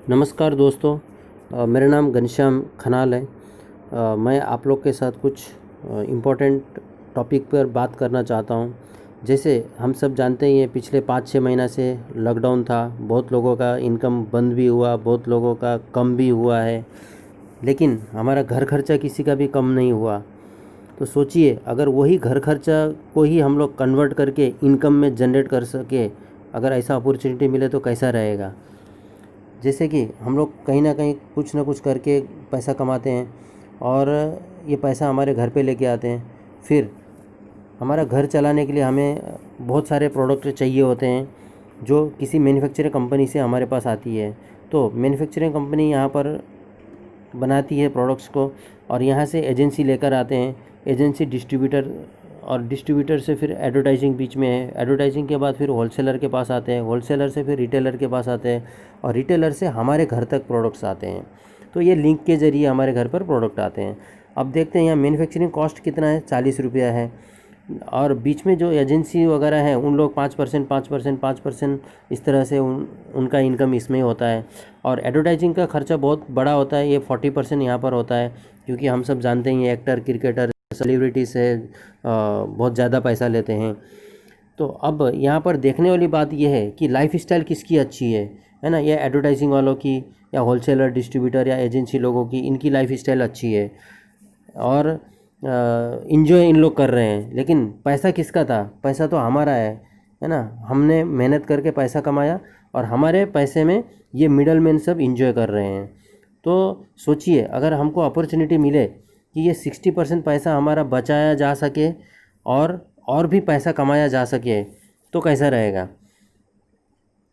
नमस्कार दोस्तों। मेरा नाम घनश्याम खनाल है। मैं आप लोग के साथ कुछ इम्पोर्टेंट टॉपिक पर बात करना चाहता हूं। जैसे हम सब जानते ही हैं, पिछले 5-6 महीना से लॉकडाउन था। बहुत लोगों का इनकम बंद भी हुआ, बहुत लोगों का कम भी हुआ है, लेकिन हमारा घर खर्चा किसी का भी कम नहीं हुआ। तो सोचिए, अगर वही घर खर्चा को ही हम लोग कन्वर्ट करके इनकम में जनरेट कर सके, अगर ऐसा अपॉर्चुनिटी मिले तो कैसा रहेगा। जैसे कि हम लोग कहीं ना कहीं कुछ ना कुछ करके पैसा कमाते हैं और ये पैसा हमारे घर पे लेके आते हैं। फिर हमारा घर चलाने के लिए हमें बहुत सारे प्रोडक्ट चाहिए होते हैं जो किसी मैन्युफैक्चरिंग कंपनी से हमारे पास आती है। तो मैन्युफैक्चरिंग कंपनी यहाँ पर बनाती है प्रोडक्ट्स को और यहाँ से एजेंसी लेकर आते हैं। एजेंसी डिस्ट्रीब्यूटर, और डिस्ट्रीब्यूटर से फिर एडवर्टाइजिंग बीच में है। एडवर्टाइजिंग के बाद फिर होलसेलर के पास आते हैं, होलसेलर से फिर रिटेलर के पास आते हैं और रिटेलर से हमारे घर तक प्रोडक्ट्स आते हैं। तो ये लिंक के ज़रिए हमारे घर पर प्रोडक्ट आते हैं। अब देखते हैं यहाँ मैन्युफैक्चरिंग कॉस्ट कितना है, 40 रुपया है। और बीच में जो एजेंसी वगैरह हैं उन लोग 5% 5% 5% इस तरह से उनका इनकम इसमें होता है। और एडवर्टाइजिंग का खर्चा बहुत बड़ा होता है, ये 40% यहाँ पर होता है, क्योंकि हम सब जानते ही हैं एक्टर, क्रिकेटर, सेलिब्रिटी से बहुत ज़्यादा पैसा लेते हैं। तो अब यहाँ पर देखने वाली बात यह है कि लाइफ स्टाइल किसकी अच्छी है ना। ये एडवर्टाइजिंग वालों की या होलसेलर, डिस्ट्रीब्यूटर या एजेंसी लोगों की, इनकी लाइफ स्टाइल अच्छी है और इन्जॉय इन लोग कर रहे हैं। लेकिन पैसा किसका था? पैसा तो हमारा है ना। हमने मेहनत करके पैसा कमाया और हमारे पैसे में ये मिडल मैन सब इन्जॉय कर रहे हैं। तो सोचिए, अगर हमको अपॉर्चुनिटी मिले कि ये 60% पैसा हमारा बचाया जा सके और भी पैसा कमाया जा सके, तो कैसा रहेगा।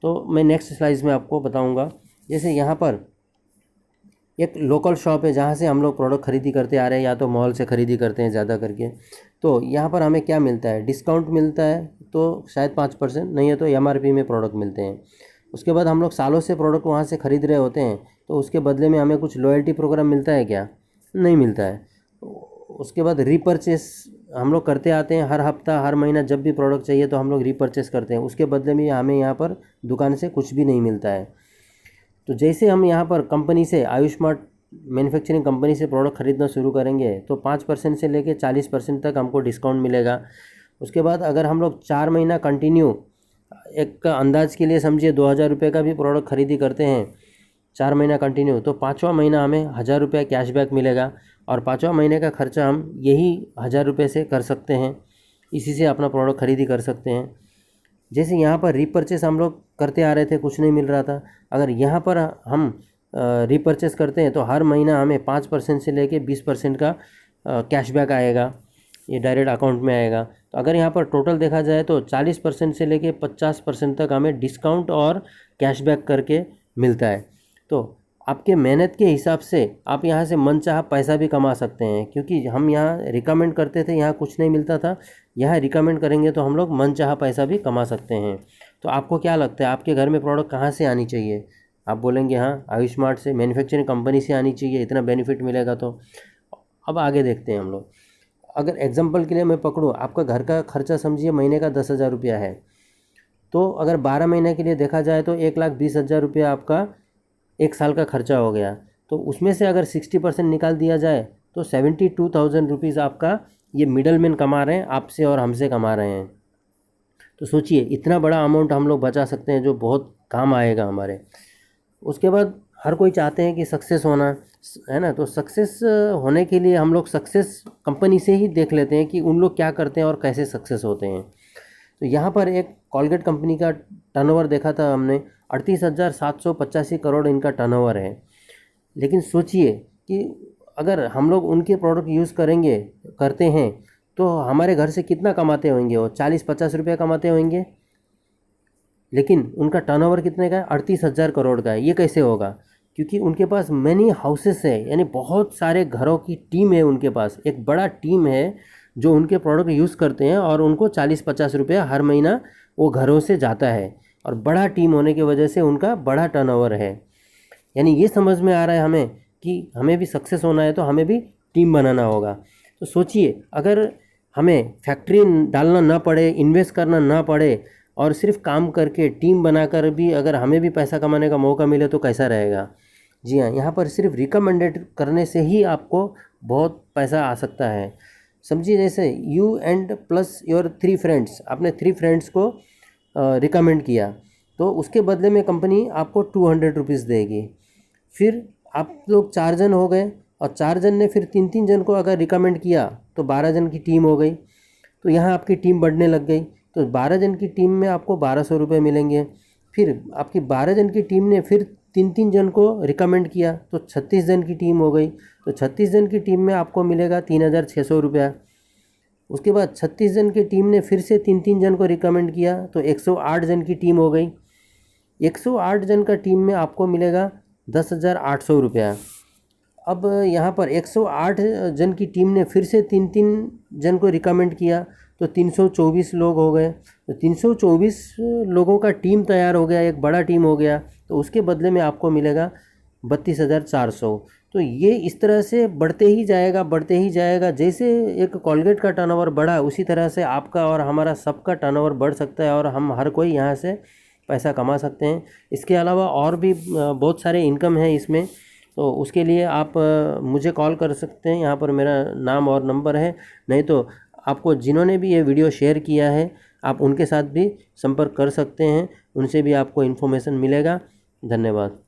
तो मैं नेक्स्ट स्लाइड में आपको बताऊंगा। जैसे यहाँ पर एक लोकल शॉप है जहाँ से हम लोग प्रोडक्ट खरीदी करते आ रहे हैं, या तो मॉल से खरीदी करते हैं ज़्यादा करके। तो यहाँ पर हमें क्या मिलता है? डिस्काउंट मिलता है, तो शायद 5%, नहीं है तो MRP में प्रोडक्ट मिलते हैं। उसके बाद हम लोग सालों से प्रोडक्ट वहाँ से ख़रीद रहे होते हैं, तो उसके बदले में हमें कुछ लॉयल्टी प्रोग्राम मिलता है क्या? नहीं मिलता है। उसके बाद रीपरचेस हम लोग करते आते हैं, हर हफ्ता हर महीना जब भी प्रोडक्ट चाहिए तो हम लोग रीपरचेस करते हैं। उसके बदले में हमें यहाँ पर दुकान से कुछ भी नहीं मिलता है। तो जैसे हम यहाँ पर कंपनी से, आयुष्मार्ट मैन्युफैक्चरिंग कंपनी से प्रोडक्ट खरीदना शुरू करेंगे तो 5% से लेके 40% तक हमको डिस्काउंट मिलेगा। उसके बाद अगर हम लोग 4 महीना कंटिन्यू, एक अंदाज के लिए समझिए 2000 रुपये का भी प्रोडक्ट खरीदी करते हैं 4 महीना कंटिन्यू, तो 5वां महीना हमें 1000 रुपया कैशबैक मिलेगा और 5वां महीने का खर्चा हम यही 1000 रुपये से कर सकते हैं। इसी से अपना प्रोडक्ट खरीदी कर सकते हैं। जैसे यहाँ पर रीपरचेस हम लोग करते आ रहे थे, कुछ नहीं मिल रहा था। अगर यहाँ पर हम रीपरचेस करते हैं तो हर महीना हमें 5% से लेके 20% का कैशबैक आएगा, ये डायरेक्ट अकाउंट में आएगा। तो अगर यहाँ पर टोटल देखा जाए तो 40% से लेके 50% तक हमें डिस्काउंट और कैशबैक करके मिलता है। तो आपके मेहनत के हिसाब से आप यहाँ से मनचाहा पैसा भी कमा सकते हैं, क्योंकि हम यहाँ रिकमेंड करते थे, यहाँ कुछ नहीं मिलता था। यहाँ रिकमेंड करेंगे तो हम लोग मनचाहा पैसा भी कमा सकते हैं। तो आपको क्या लगता है, आपके घर में प्रोडक्ट कहाँ से आनी चाहिए? आप बोलेंगे हाँ, आयुष्मार्ट से, मैन्युफैक्चरिंग कंपनी से आनी चाहिए, इतना बेनिफिट मिलेगा। तो अब आगे देखते हैं हम लोग। अगर एग्जांपल के लिए मैं पकड़ूँ, आपका घर का खर्चा समझिए महीने का 10,000 रुपया है, तो अगर 12 महीने के लिए देखा जाए तो 1,20,000 रुपया आपका एक साल का खर्चा हो गया। तो उसमें से अगर 60% निकाल दिया जाए तो 72,000 रुपीज़ आपका ये मिडल मैन कमा रहे हैं, आपसे और हमसे कमा रहे हैं। तो सोचिए, इतना बड़ा अमाउंट हम लोग बचा सकते हैं जो बहुत काम आएगा हमारे। उसके बाद हर कोई चाहते हैं कि सक्सेस होना है ना। तो सक्सेस होने के लिए हम लोग सक्सेस कंपनी से ही देख लेते हैं कि उन लोग क्या करते हैं और कैसे सक्सेस होते हैं। तो यहाँ पर एक कॉलगेट कंपनी का टर्नओवर देखा था हमने, 38,785 करोड़ इनका टर्नओवर है। लेकिन सोचिए कि अगर हम लोग उनके प्रोडक्ट यूज़ करते हैं तो हमारे घर से कितना कमाते होंगे? वो 40-50 रुपये कमाते होंगे, लेकिन उनका टर्नओवर कितने का है? 38,000 करोड़ का है। ये कैसे होगा? क्योंकि उनके पास मैनी हाउसेस है, यानी बहुत सारे घरों की टीम है। उनके पास एक बड़ा टीम है जो उनके प्रोडक्ट यूज़ करते हैं और उनको 40-50 रुपये हर महीना वो घरों से जाता है। और बड़ा टीम होने की वजह से उनका बड़ा टर्नओवर है। यानी ये समझ में आ रहा है हमें कि हमें भी सक्सेस होना है तो हमें भी टीम बनाना होगा। तो सोचिए, अगर हमें फैक्ट्री डालना ना पड़े, इन्वेस्ट करना ना पड़े और सिर्फ काम करके टीम बनाकर भी अगर हमें भी पैसा कमाने का मौका मिले तो कैसा रहेगा। जी हाँ, यहाँ पर सिर्फ रिकमेंडेड करने से ही आपको बहुत पैसा आ सकता है। समझिए, जैसे you and plus your 3 friends, आपने 3 फ्रेंड्स को रिकमेंड किया तो उसके बदले में कंपनी आपको 200 रुपीज़ देगी। फिर आप लोग 4 जन हो गए और 4 जन ने फिर 3-3 जन को अगर रिकमेंड किया तो 12 जन की टीम हो गई। तो यहाँ आपकी टीम बढ़ने लग गई, तो 12 जन की टीम में आपको 1200 रुपये मिलेंगे। फिर आपकी 12 जन की टीम ने फिर 3-3 जन को रिकमेंड किया तो 36 जन की टीम हो गई। तो 36 जन की टीम में आपको मिलेगा 3600 रुपया। उसके बाद 36 जन की टीम ने फिर से 3-3 जन को रिकमेंड किया तो 108 जन की टीम हो गई। 108 जन का टीम में आपको मिलेगा 10,800 रुपया। अब यहाँ पर 108 जन की टीम ने फिर से 3-3 जन को रिकमेंड किया तो 324 लोग हो गए। तो 324 लोगों का टीम तैयार हो गया, एक बड़ा टीम हो गया। तो उसके बदले में आपको मिलेगा 32,400। तो ये इस तरह से बढ़ते ही जाएगा। जैसे एक कोलगेट का टर्नओवर बढ़ा उसी तरह से आपका और हमारा सबका टर्नओवर बढ़ सकता है और हम हर कोई यहाँ से पैसा कमा सकते हैं। इसके अलावा और भी बहुत सारे इनकम है इसमें, तो उसके लिए आप मुझे कॉल कर सकते हैं। यहाँ पर मेरा नाम और नंबर है। नहीं तो आपको जिन्होंने भी ये वीडियो शेयर किया है आप उनके साथ भी संपर्क कर सकते हैं, उनसे भी आपको इन्फॉर्मेशन मिलेगा। धन्यवाद।